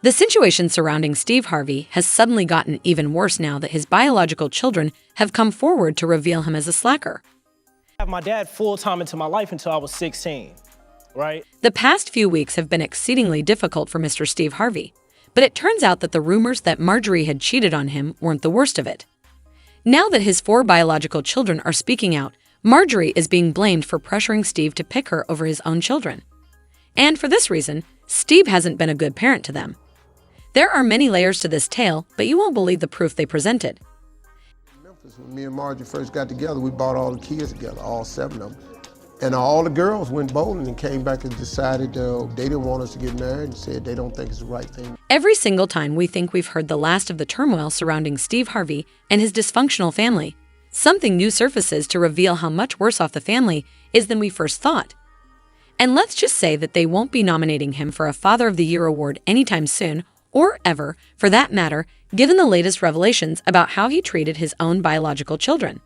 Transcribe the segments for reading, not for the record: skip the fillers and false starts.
The situation surrounding Steve Harvey has suddenly gotten even worse now that his biological children have come forward to reveal him as a slacker. I have my dad full-time into my life until I was 16, right? The past few weeks have been exceedingly difficult for Mr. Steve Harvey, but it turns out that the rumors that Marjorie had cheated on him weren't the worst of it. Now that his 4 biological children are speaking out, Marjorie is being blamed for pressuring Steve to pick her over his own children. And for this reason, Steve hasn't been a good parent to them. There are many layers to this tale, but you won't believe the proof they presented. When me and Marjorie first got together, we brought all the kids together, all 7 of them. And all the girls went bowling and came back and decided they didn't want us to get married and said they don't think it's the right thing. Every single time we think we've heard the last of the turmoil surrounding Steve Harvey and his dysfunctional family, something new surfaces to reveal how much worse off the family is than we first thought. And let's just say that they won't be nominating him for a Father of the Year award anytime soon, or ever, for that matter, given the latest revelations about how he treated his own biological children.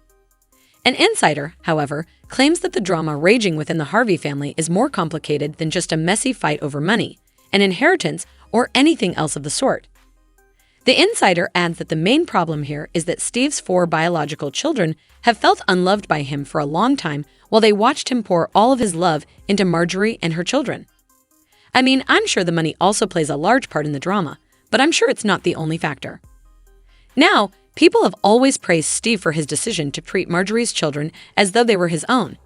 An insider, however, claims that the drama raging within the Harvey family is more complicated than just a messy fight over money, an inheritance, or anything else of the sort. The insider adds that the main problem here is that Steve's 4 biological children have felt unloved by him for a long time while they watched him pour all of his love into Marjorie and her children. I mean, I'm sure the money also plays a large part in the drama, but I'm sure it's not the only factor. Now, people have always praised Steve for his decision to treat Marjorie's children as though they were his own.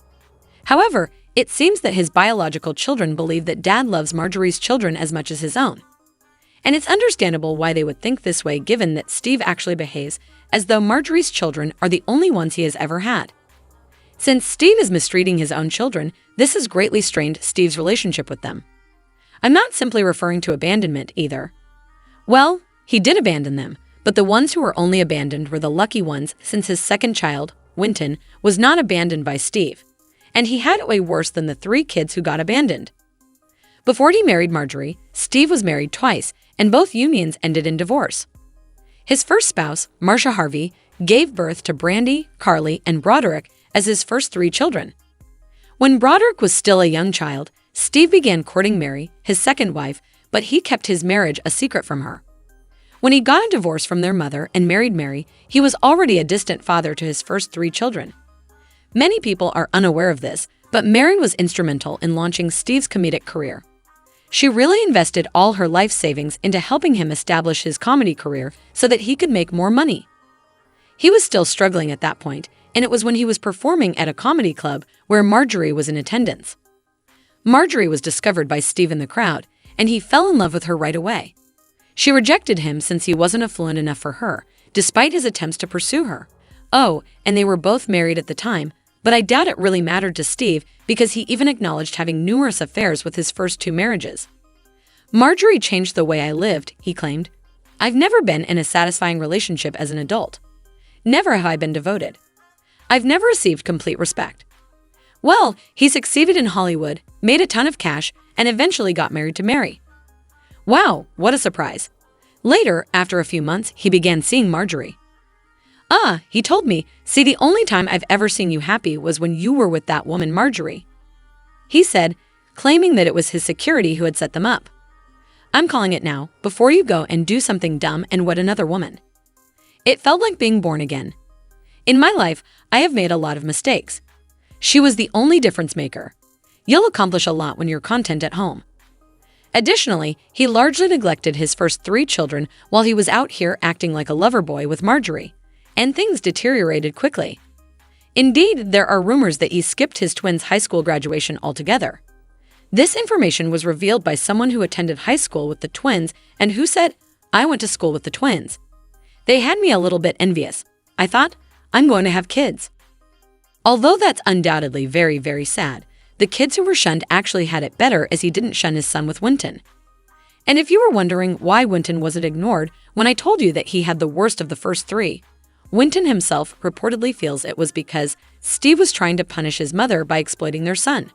However, it seems that his biological children believe that Dad loves Marjorie's children as much as his own. And it's understandable why they would think this way given that Steve actually behaves as though Marjorie's children are the only ones he has ever had. Since Steve is mistreating his own children, this has greatly strained Steve's relationship with them. I'm not simply referring to abandonment either. Well, he did abandon them, but the ones who were only abandoned were the lucky ones since his second child, Winton, was not abandoned by Steve, and he had it way worse than the 3 kids who got abandoned. Before he married Marjorie, Steve was married twice, and both unions ended in divorce. His first spouse, Marcia Harvey, gave birth to Brandy, Carly, and Broderick as his first 3 children. When Broderick was still a young child, Steve began courting Mary, his second wife, but he kept his marriage a secret from her. When he got a divorce from their mother and married Mary, he was already a distant father to his first 3 children. Many people are unaware of this, but Mary was instrumental in launching Steve's comedic career. She really invested all her life savings into helping him establish his comedy career so that he could make more money. He was still struggling at that point, and it was when he was performing at a comedy club where Marjorie was in attendance. Marjorie was discovered by Steve in the crowd, and he fell in love with her right away. She rejected him since he wasn't affluent enough for her, despite his attempts to pursue her. Oh, and they were both married at the time, but I doubt it really mattered to Steve because he even acknowledged having numerous affairs with his first 2 marriages. Marjorie changed the way I lived, he claimed. I've never been in a satisfying relationship as an adult. Never have I been devoted. I've never received complete respect. Well, he succeeded in Hollywood, made a ton of cash, and eventually got married to Mary. Wow, what a surprise. Later, after a few months, he began seeing Marjorie. He told me, see, the only time I've ever seen you happy was when you were with that woman Marjorie. He said, claiming that it was his security who had set them up. I'm calling it now, before you go and do something dumb and wed another woman. It felt like being born again. In my life, I have made a lot of mistakes. She was the only difference maker. You'll accomplish a lot when you're content at home. Additionally, he largely neglected his first 3 children while he was out here acting like a lover boy with Marjorie, and things deteriorated quickly. Indeed, there are rumors that he skipped his twins' high school graduation altogether. This information was revealed by someone who attended high school with the twins and who said, I went to school with the twins. They had me a little bit envious. I thought, I'm going to have kids. Although that's undoubtedly very, very sad, the kids who were shunned actually had it better as he didn't shun his son with Winton. And if you were wondering why Winton wasn't ignored when I told you that he had the worst of the first 3, Winton himself reportedly feels it was because Steve was trying to punish his mother by exploiting their son.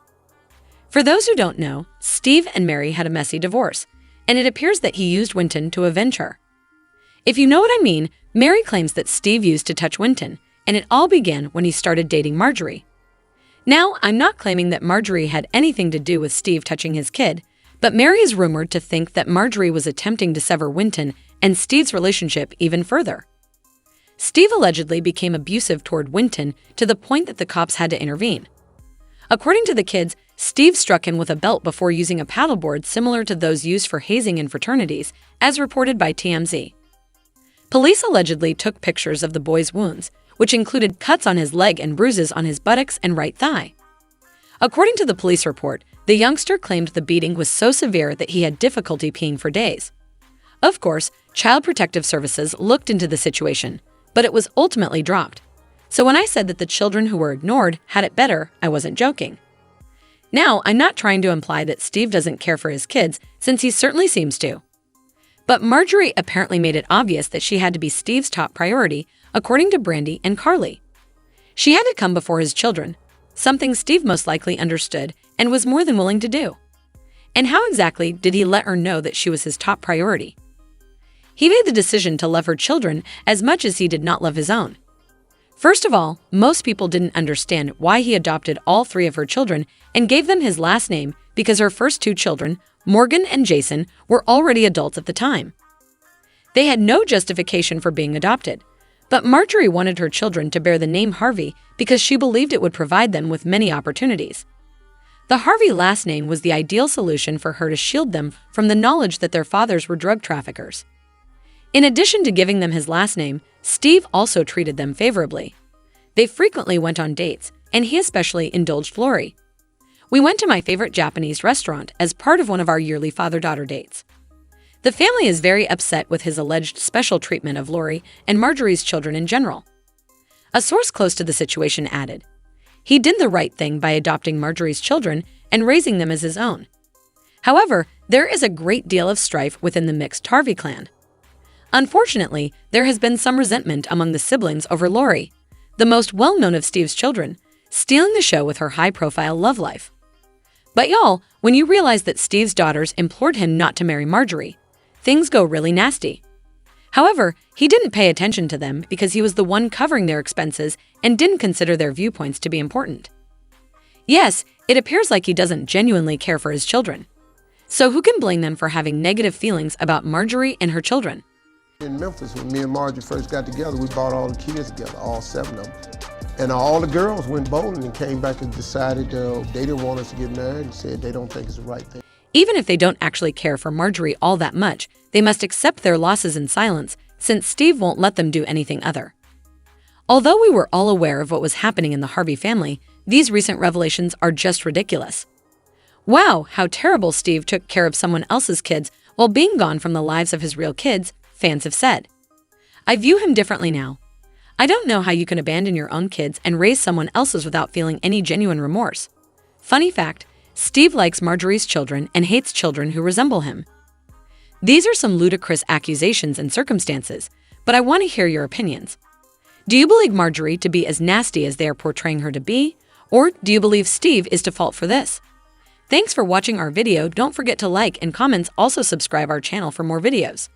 For those who don't know, Steve and Mary had a messy divorce, and it appears that he used Winton to avenge her. If you know what I mean, Mary claims that Steve used to touch Winton, and it all began when he started dating Marjorie. Now, I'm not claiming that Marjorie had anything to do with Steve touching his kid, But Mary is rumored to think that Marjorie was attempting to sever Winton and Steve's relationship even further. Steve allegedly became abusive toward Winton to the point that the cops had to intervene. According to the kids, Steve struck him with a belt before using a paddleboard similar to those used for hazing in fraternities, as reported by TMZ. Police allegedly took pictures of the boy's wounds, which included cuts on his leg and bruises on his buttocks and right thigh. According to the police report, the youngster claimed the beating was so severe that he had difficulty peeing for days. Of course, Child Protective Services looked into the situation, but it was ultimately dropped. So when I said that the children who were ignored had it better, I wasn't joking. Now, I'm not trying to imply that Steve doesn't care for his kids, since he certainly seems to. But Marjorie apparently made it obvious that she had to be Steve's top priority, according to Brandy and Carly. She had to come before his children, something Steve most likely understood and was more than willing to do. And how exactly did he let her know that she was his top priority? He made the decision to love her children as much as he did not love his own. First of all, most people didn't understand why he adopted all three of her children and gave them his last name because her first two children, Morgan and Jason, were already adults at the time. They had no justification for being adopted, but Marjorie wanted her children to bear the name Harvey because she believed it would provide them with many opportunities. The Harvey last name was the ideal solution for her to shield them from the knowledge that their fathers were drug traffickers. In addition to giving them his last name, Steve also treated them favorably. They frequently went on dates, and he especially indulged Lori. We went to my favorite Japanese restaurant as part of one of our yearly father-daughter dates. The family is very upset with his alleged special treatment of Lori and Marjorie's children in general. A source close to the situation added, "He did the right thing by adopting Marjorie's children and raising them as his own." However, there is a great deal of strife within the mixed Harvey clan. Unfortunately, there has been some resentment among the siblings over Lori, the most well-known of Steve's children, stealing the show with her high-profile love life. But y'all, when you realize that Steve's daughters implored him not to marry Marjorie, things go really nasty. However, he didn't pay attention to them because he was the one covering their expenses and didn't consider their viewpoints to be important. Yes, it appears like he doesn't genuinely care for his children. So who can blame them for having negative feelings about Marjorie and her children? In Memphis, when me and Marjorie first got together, we brought all the kids together, all 7 of them. And all the girls went bowling and came back and decided they didn't want us to get married and said they don't think it's the right thing. Even if they don't actually care for Marjorie all that much, they must accept their losses in silence, since Steve won't let them do anything other. Although we were all aware of what was happening in the Harvey family, these recent revelations are just ridiculous. Wow, how terrible Steve took care of someone else's kids while being gone from the lives of his real kids, fans have said. I view him differently now. I don't know how you can abandon your own kids and raise someone else's without feeling any genuine remorse. Funny fact, Steve likes Marjorie's children and hates children who resemble him. These are some ludicrous accusations and circumstances, but I want to hear your opinions. Do you believe Marjorie to be as nasty as they are portraying her to be, or do you believe Steve is to fault for this? Thanks for watching our video. Don't forget to like and comments. Also subscribe our channel for more videos.